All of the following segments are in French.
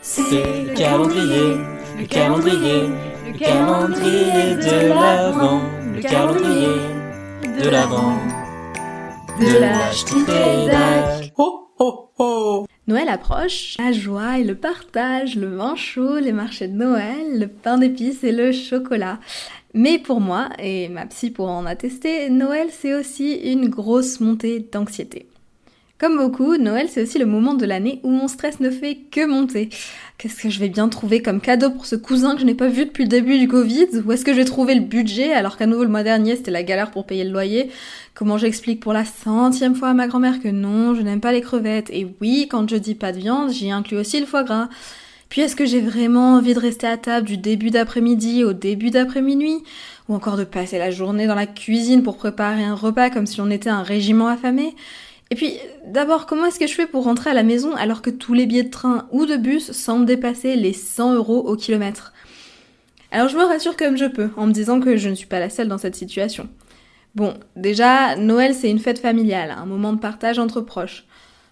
C'est le calendrier, le calendrier, le calendrier de l'Avent, le calendrier de l'Avent, de l'âge du Crédac. Ho ho ho! Noël approche, la joie et le partage, le vin chaud, les marchés de Noël, le pain d'épices et le chocolat. Mais pour moi, et ma psy pourra en attester, Noël c'est aussi une grosse montée d'anxiété. Comme beaucoup, Noël c'est aussi le moment de l'année où mon stress ne fait que monter. Qu'est-ce que je vais bien trouver comme cadeau pour ce cousin que je n'ai pas vu depuis le début du Covid? Où est-ce que je vais trouver le budget alors qu'à nouveau le mois dernier c'était la galère pour payer le loyer? Comment j'explique pour la 100e fois à ma grand-mère que non, je n'aime pas les crevettes? Et oui, quand je dis pas de viande, j'y inclus aussi le foie gras. Puis est-ce que j'ai vraiment envie de rester à table du début d'après-midi au début d'après-minuit? Ou encore de passer la journée dans la cuisine pour préparer un repas comme si on était un régiment affamé? Et puis, d'abord, comment est-ce que je fais pour rentrer à la maison alors que tous les billets de train ou de bus semblent dépasser les 100 € au kilomètre? Alors je me rassure comme je peux, en me disant que je ne suis pas la seule dans cette situation. Bon, déjà, Noël c'est une fête familiale, un moment de partage entre proches.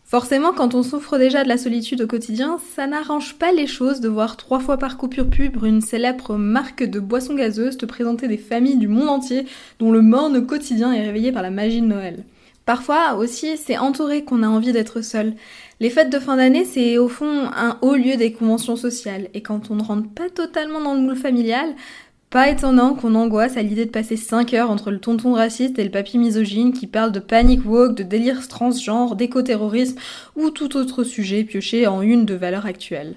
Forcément, quand on souffre déjà de la solitude au quotidien, ça n'arrange pas les choses de voir 3 fois par coupure pub une célèbre marque de boissons gazeuses te présenter des familles du monde entier dont le morne quotidien est réveillé par la magie de Noël. Parfois aussi, c'est entouré qu'on a envie d'être seul. Les fêtes de fin d'année, c'est au fond un haut lieu des conventions sociales. Et quand on ne rentre pas totalement dans le moule familial, pas étonnant qu'on angoisse à l'idée de passer 5 heures entre le tonton raciste et le papy misogyne qui parle de panic woke, de délire transgenre, d'écoterrorisme ou tout autre sujet pioché en une de valeurs actuelles.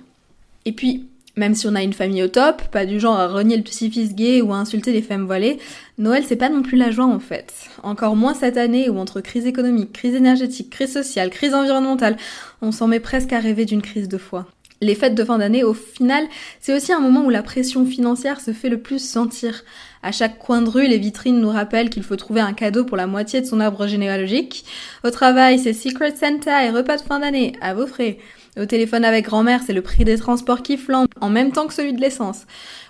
Et puis, même si on a une famille au top, pas du genre à renier le petit-fils gay ou à insulter les femmes voilées, Noël c'est pas non plus la joie en fait. Encore moins cette année où entre crise économique, crise énergétique, crise sociale, crise environnementale, on s'en met presque à rêver d'une crise de foi. Les fêtes de fin d'année, au final, c'est aussi un moment où la pression financière se fait le plus sentir. À chaque coin de rue, les vitrines nous rappellent qu'il faut trouver un cadeau pour la moitié de son arbre généalogique. Au travail, c'est Secret Santa et repas de fin d'année, à vos frais. Au téléphone avec grand-mère, c'est le prix des transports qui flambe, en même temps que celui de l'essence.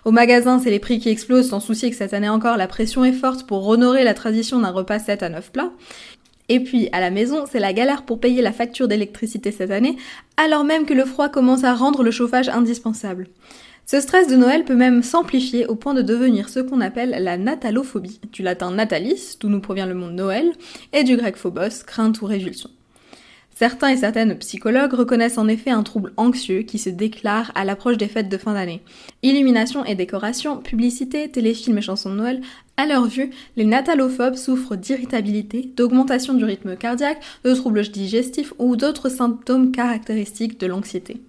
Au magasin, c'est les prix qui explosent, sans souci que cette année encore, la pression est forte pour honorer la tradition d'un repas 7 à 9 plats. Et puis, à la maison, c'est la galère pour payer la facture d'électricité cette année, alors même que le froid commence à rendre le chauffage indispensable. Ce stress de Noël peut même s'amplifier au point de devenir ce qu'on appelle la natalophobie, du latin natalis, d'où nous provient le mot Noël, et du grec phobos, crainte ou révulsion. Certains et certaines psychologues reconnaissent en effet un trouble anxieux qui se déclare à l'approche des fêtes de fin d'année. Illumination et décoration, publicité, téléfilms et chansons de Noël, à leur vue, les natalophobes souffrent d'irritabilité, d'augmentation du rythme cardiaque, de troubles digestifs ou d'autres symptômes caractéristiques de l'anxiété.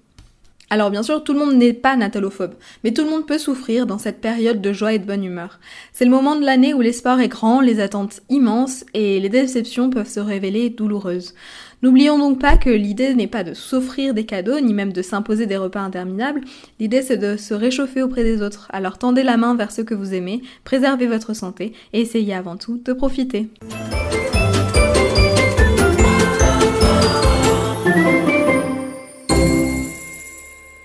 Alors bien sûr, tout le monde n'est pas natalophobe, mais tout le monde peut souffrir dans cette période de joie et de bonne humeur. C'est le moment de l'année où l'espoir est grand, les attentes immenses et les déceptions peuvent se révéler douloureuses. N'oublions donc pas que l'idée n'est pas de s'offrir des cadeaux, ni même de s'imposer des repas interminables, l'idée c'est de se réchauffer auprès des autres. Alors tendez la main vers ceux que vous aimez, préservez votre santé et essayez avant tout de profiter.